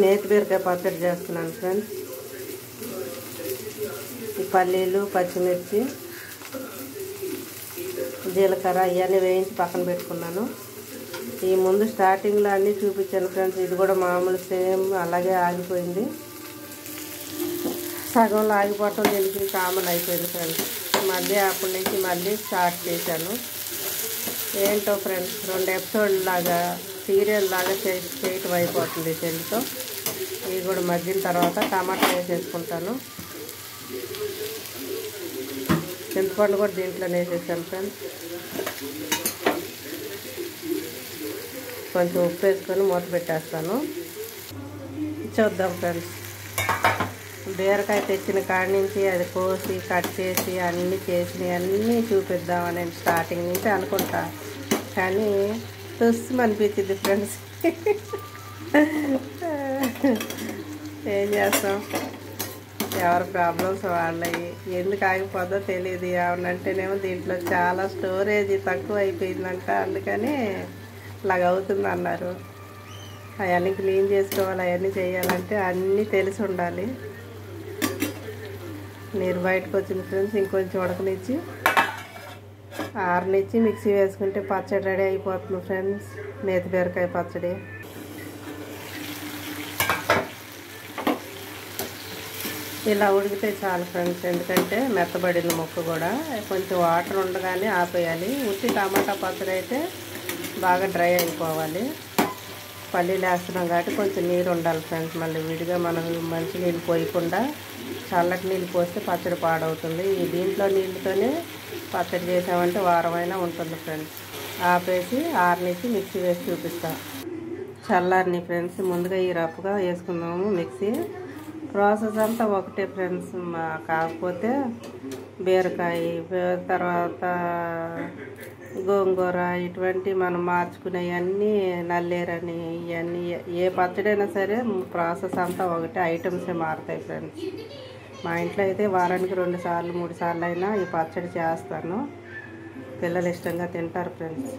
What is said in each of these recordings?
నేతి బీరకాయ పచ్చడి చేస్తున్నాను ఫ్రెండ్స్. ఈ పల్లీలు, పచ్చిమిర్చి, జీలకర్ర ఇవన్నీ వేయించి పక్కన పెట్టుకున్నాను. ఈ ముందు స్టార్టింగ్లో అన్నీ చూపించాను ఫ్రెండ్స్. ఇది కూడా మామూలు సేమ్ అలాగే ఆగిపోయింది. సగంలో ఆగిపోవటం దీనికి కామన్ అయిపోయింది ఫ్రెండ్స్. మళ్ళీ అప్పటి నుంచి మళ్ళీ స్టార్ట్ చేశాను. ఏంటో ఫ్రెండ్స్ 2 ఎపిసోడ్ లాగా సీరియల్ లాగా చేయటం అయిపోతుంది చెల్లితో. ఇవి కూడా మగ్గిన తర్వాత టమాటా వేసేసుకుంటాను. చింతపండు కూడా దీంట్లో వేసేసాను ఫ్రెండ్స్. కొంచెం ఉప్పు వేసుకొని మూత పెట్టేస్తాను. చూద్దాం ఫ్రెండ్స్. బీరకాయ తెచ్చిన కాడి నుంచి అది కోసి కట్ చేసి అన్నీ అన్నీ చూపిద్దామని నేను స్టార్టింగ్ నుంచి అనుకుంటా. కానీ తుస్సు అనిపించింది ఫ్రెండ్స్. ఏం చేస్తాం, ఎవరి ప్రాబ్లమ్స్ వాళ్ళవి. ఎందుకు ఆగిపోద్దో తెలియదు. ఏమనంటేనేమో దీంట్లో చాలా స్టోరేజ్ తక్కువ అయిపోయిందంట, అందుకని ఇలాగ అవుతుంది అన్నారు. అవన్నీ క్లీన్ చేసుకోవాలి, అవన్నీ చేయాలంటే అన్నీ తెలిసి ఉండాలి. నీరు బయటకు వచ్చింది ఫ్రెండ్స్. ఇంకొంచెం ఉడకనిచ్చి ఆరనిచ్చి మిక్సీ వేసుకుంటే పచ్చడి రెడీ అయిపోతుంది ఫ్రెండ్స్. నేతి బీరకాయ పచ్చడి. ఇలా ఉడికితే చాలు ఫ్రెండ్స్. ఎందుకంటే మెత్తబడిన ముక్క కూడా కొంచెం వాటర్ ఉండగానే ఆపేయాలి. ఉట్టి టమాటా పచ్చడి అయితే బాగా డ్రై అయిపోవాలి. పల్లీలు వేస్తున్నాం కాబట్టి కొంచెం నీరు ఉండాలి ఫ్రెండ్స్. మళ్ళీ విడిగా మనం మంచి నీళ్ళు పోయకుండా చల్లటి నీళ్ళు పోస్తే పచ్చడి పాడవుతుంది. ఈ దీంట్లో నీళ్ళతోనే పచ్చడి చేసామంటే వారమైనా ఉంటుంది ఫ్రెండ్స్. ఆపేసి ఆరనిచ్చి మిక్సీ వేసి చూపిస్తాం. చల్లారిని ఫ్రెండ్స్. ముందుగా ఈ రఫ్గా వేసుకుందాము మిక్సీ. ప్రాసెస్ అంతా ఒకటే ఫ్రెండ్స్. కాకపోతే బీరకాయ తర్వాత గోంగూర ఇటువంటి మనం మార్చుకునేవన్నీ నల్లేరని ఇవన్నీ ఏ పచ్చడైనా సరే ప్రాసెస్ అంతా ఒకటే, ఐటమ్సే మారుతాయి ఫ్రెండ్స్. మా ఇంట్లో అయితే వారానికి 2 సార్లు 3 సార్లు అయినా ఈ పచ్చడి చేస్తాను. పిల్లలు ఇష్టంగా తింటారు ఫ్రెండ్స్.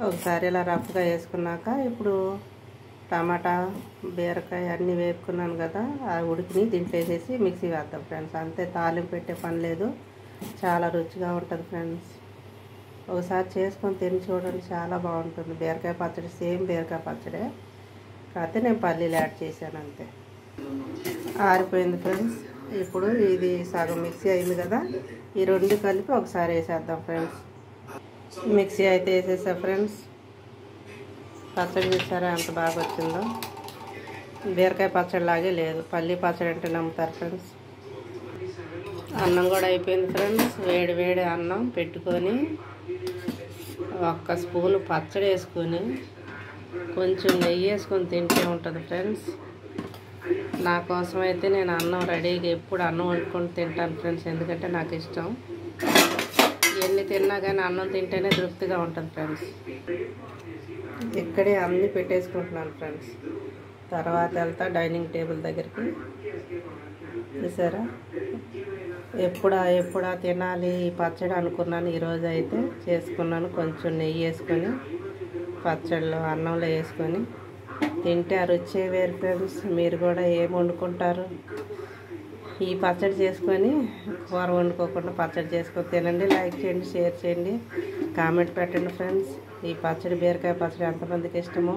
ఒకసారి ఇలా రఫ్గా వేసుకున్నాక ఇప్పుడు టమాటా బీరకాయ అన్నీ వేపుకున్నాను కదా, ఆ ఉడికిని దీంట్లో వేసేసి మిక్సీ వేద్దాం ఫ్రెండ్స్. అంతే, తాలింపు పెట్టే పని లేదు. చాలా రుచిగా ఉంటుంది ఫ్రెండ్స్. ఒకసారి చేసుకొని తిని చూడండి, చాలా బాగుంటుంది. బీరకాయ పచ్చడి సేమ్ బీరకాయ పచ్చడే, కాకపోతే నేను పల్లీలు యాడ్ చేశాను అంతే. ఆరిపోయింది ఫ్రెండ్స్. ఇప్పుడు ఇది సగం మిక్సీ అయింది కదా, ఈ 2 కలిపి ఒకసారి వేసేద్దాం ఫ్రెండ్స్. మిక్సీ అయితే వేసేసా ఫ్రెండ్స్. పచ్చడి చూసారా ఎంత బాగా వచ్చిందో. బీరకాయ పచ్చడి లాగే లేదు. పల్లీ పచ్చడి అంటే నమ్ముతారు ఫ్రెండ్స్. అన్నం కూడా అయిపోయింది ఫ్రెండ్స్. వేడి వేడి అన్నం పెట్టుకొని 1 స్పూను పచ్చడి వేసుకొని కొంచెం నెయ్యి వేసుకొని తింటే ఉంటుంది ఫ్రెండ్స్. నా కోసం అయితే నేను అన్నం రెడీగా ఎప్పుడు అన్నం వండుకొని తింటాను ఫ్రెండ్స్. ఎందుకంటే నాకు ఇష్టం. ఎన్ని తిన్నా కానీ అన్నం తింటేనే తృప్తిగా ఉంటుంది ఫ్రెండ్స్. ఇక్కడే అన్నీ పెట్టేసుకుంటున్నాను ఫ్రెండ్స్. తర్వాత వెళ్తా డైనింగ్ టేబుల్ దగ్గరికి. చూసారా, ఎప్పుడా తినాలి ఈ పచ్చడి అనుకున్నాను. ఈరోజు అయితే చేసుకున్నాను. కొంచెం నెయ్యి వేసుకొని పచ్చడిలో అన్నంలో వేసుకొని తింటే ఆ రుచే వేరు ఫ్రెండ్స్. మీరు కూడా ఏం వండుకుంటారు? ఈ పచ్చడి చేసుకొని కూర వండుకోకుండా పచ్చడి చేసుకొని తినండి. లైక్ చేయండి, షేర్ చేయండి, కామెంట్ పెట్టండి ఫ్రెండ్స్. ఈ పచ్చడి బీరకాయ పచ్చడి ఎంతమందికి ఇష్టమో